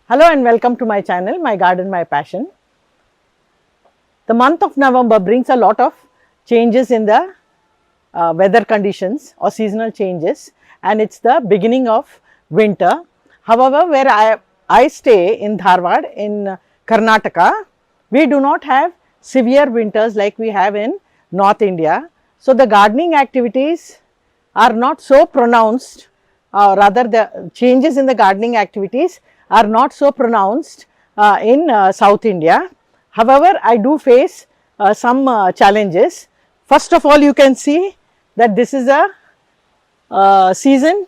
Hello and welcome to my channel, My Garden, My Passion. The month of November brings a lot of changes in the weather conditions or seasonal changes, and it's the beginning of winter. However, where I stay in Dharwad in Karnataka, we do not have severe winters like we have in North India. So, the gardening activities are not so pronounced, rather the changes in the gardening activities are not so pronounced in South India. However, I do face some challenges. First of all, you can see that this is a season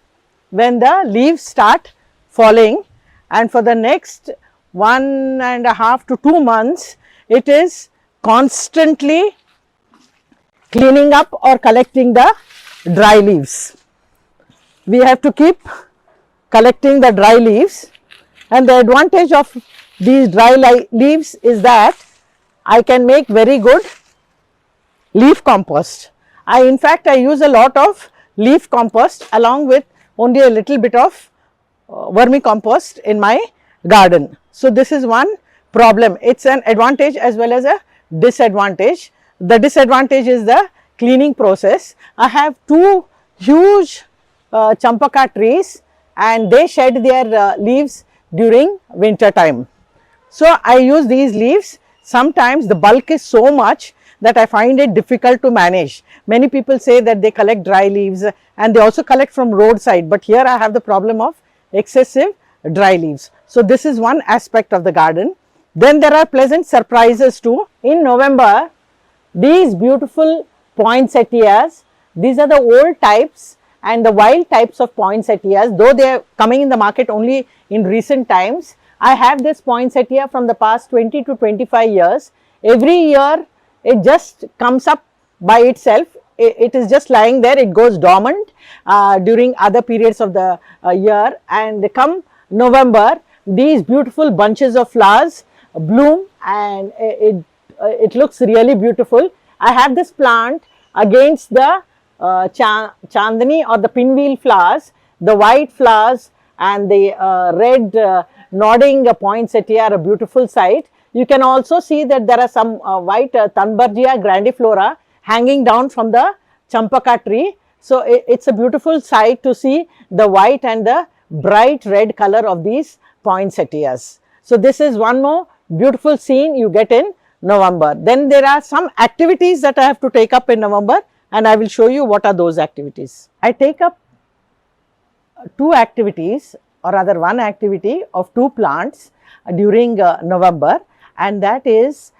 when the leaves start falling, and for the next 1.5 to 2 months, it is constantly cleaning up or collecting the dry leaves. We have to keep collecting the dry leaves, and the advantage of these dry leaves is that I can make very good leaf compost. In fact, I use a lot of leaf compost along with only a little bit of vermicompost in my garden. So, this is one problem. It is an advantage as well as a disadvantage. The disadvantage is the cleaning process. I have two huge champaka trees, and they shed their leaves during winter time. So, I use these leaves. Sometimes the bulk is so much that I find it difficult to manage. Many people say that they collect dry leaves and they also collect from roadside, but here I have the problem of excessive dry leaves. So, this is one aspect of the garden. Then there are pleasant surprises too. In November, these beautiful poinsettias, these are the old types and the wild types of poinsettias, though they are coming in the market only in recent times. I have this poinsettia from the past 20 to 25 years. Every year it just comes up by itself. It is just lying there, it goes dormant during other periods of the year, and come November, these beautiful bunches of flowers bloom, and it looks really beautiful. I have this plant against the chandani or the pinwheel flowers. The white flowers and the red nodding poinsettia are a beautiful sight. You can also see that there are some white Thunbergia grandiflora hanging down from the champaka tree. So, it's a beautiful sight to see the white and the bright red color of these poinsettias. So, this is one more beautiful scene you get in November. Then there are some activities that I have to take up in November, and I will show you what are those activities. I take up two activities, or rather one activity of two plants during November, and that is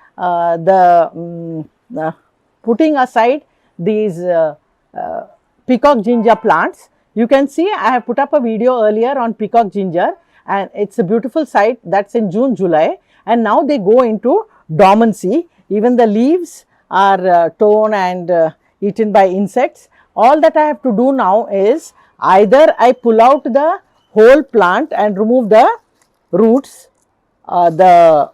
putting aside these peacock ginger plants. You can see I have put up a video earlier on peacock ginger, and it's a beautiful sight. That's in June, July, and now they go into dormancy. Even the leaves are torn and eaten by insects. All that I have to do now is either I pull out the whole plant and remove the roots of the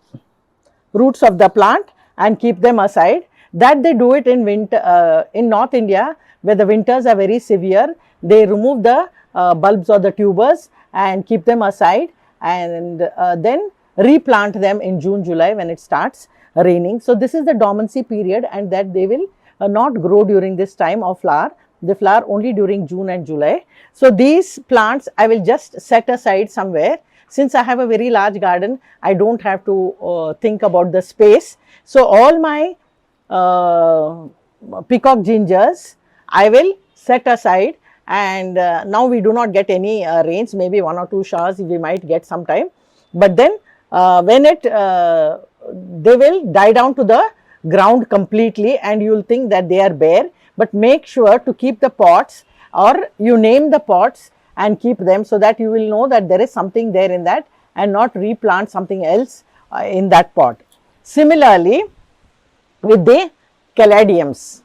plant and keep them aside. That they do it in winter in North India, where the winters are very severe. They remove the bulbs or the tubers and keep them aside, and then replant them in June, July when it starts raining. So, this is the dormancy period, and that they will not grow during this time of flower. They flower only during June and July. So, these plants I will just set aside somewhere. Since I have a very large garden, I do not have to think about the space. So, all my peacock gingers I will set aside, and now we do not get any rains, maybe 1 or 2 showers we might get sometime, but then when they will die down to the ground completely, and you will think that they are bare. But make sure to keep the pots, or you name the pots and keep them, so that you will know that there is something there in that, and not replant something else in that pot. Similarly, with the caladiums,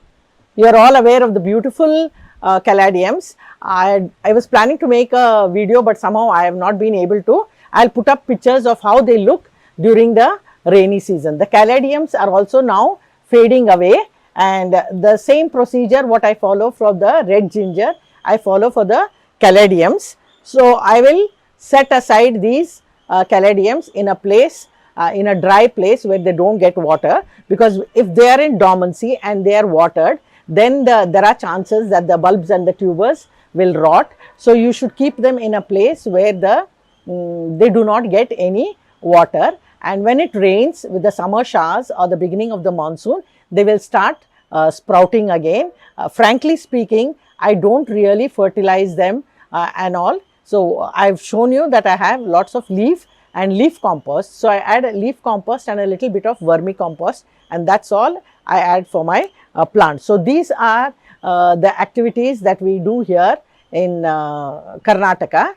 you are all aware of the beautiful caladiums. I was planning to make a video, but somehow I have not been able to. I will put up pictures of how they look during the rainy season. The caladiums are also now fading away, and the same procedure what I follow for the red ginger, I follow for the caladiums. So, I will set aside these caladiums in a place, in a dry place where they don't get water, because if they are in dormancy and they are watered, then there are chances that the bulbs and the tubers will rot. So you should keep them in a place where they do not get any water, and when it rains with the summer showers or the beginning of the monsoon, they will start sprouting again. Frankly speaking, I don't really fertilize them and all. So I've shown you that I have lots of leaf and leaf compost. So I add a leaf compost and a little bit of vermicompost, and that's all I add for my plants. So these are the activities that we do here in Karnataka.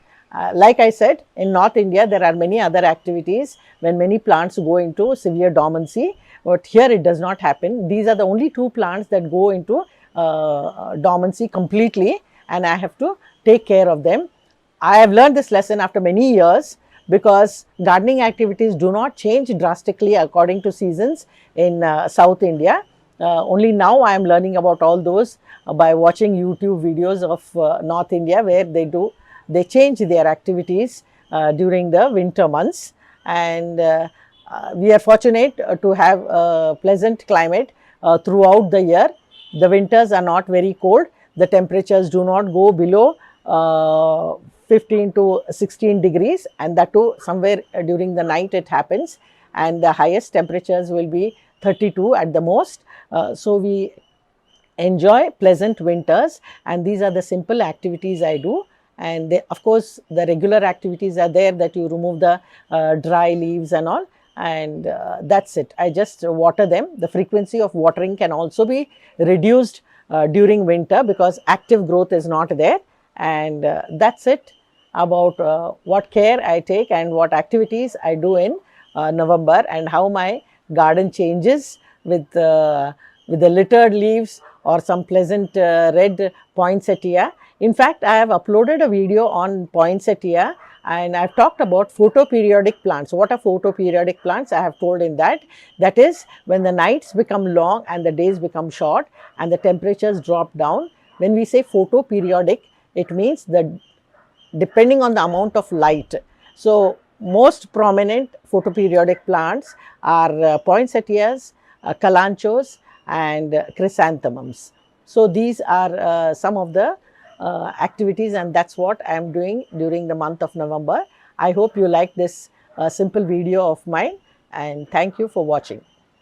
Like I said, in North India, there are many other activities when many plants go into severe dormancy, but here it does not happen. These are the only two plants that go into dormancy completely, and I have to take care of them. I have learned this lesson after many years, because gardening activities do not change drastically according to seasons in South India. Only now I am learning about all those by watching YouTube videos of North India, where they change their activities during the winter months, and we are fortunate to have a pleasant climate throughout the year. The winters are not very cold. The temperatures do not go below 15 to 16 degrees, and that too somewhere during the night it happens, and the highest temperatures will be 32 at the most. So we enjoy pleasant winters, and these are the simple activities I do. And they, of course, the regular activities are there, that you remove the dry leaves and all, and that's it. I just water them. The frequency of watering can also be reduced during winter, because active growth is not there, and that's it about what care I take and what activities I do in November, and how my garden changes with the littered leaves or some pleasant red poinsettia. In fact, I have uploaded a video on poinsettia, and I have talked about photoperiodic plants. What are photoperiodic plants? I have told in that, that is when the nights become long and the days become short and the temperatures drop down. When we say photoperiodic, it means that depending on the amount of light. So most prominent photoperiodic plants are poinsettias, kalanchoes, and chrysanthemums. So these are some of the activities, and that's what I am doing during the month of November. I hope you like this simple video of mine, and thank you for watching.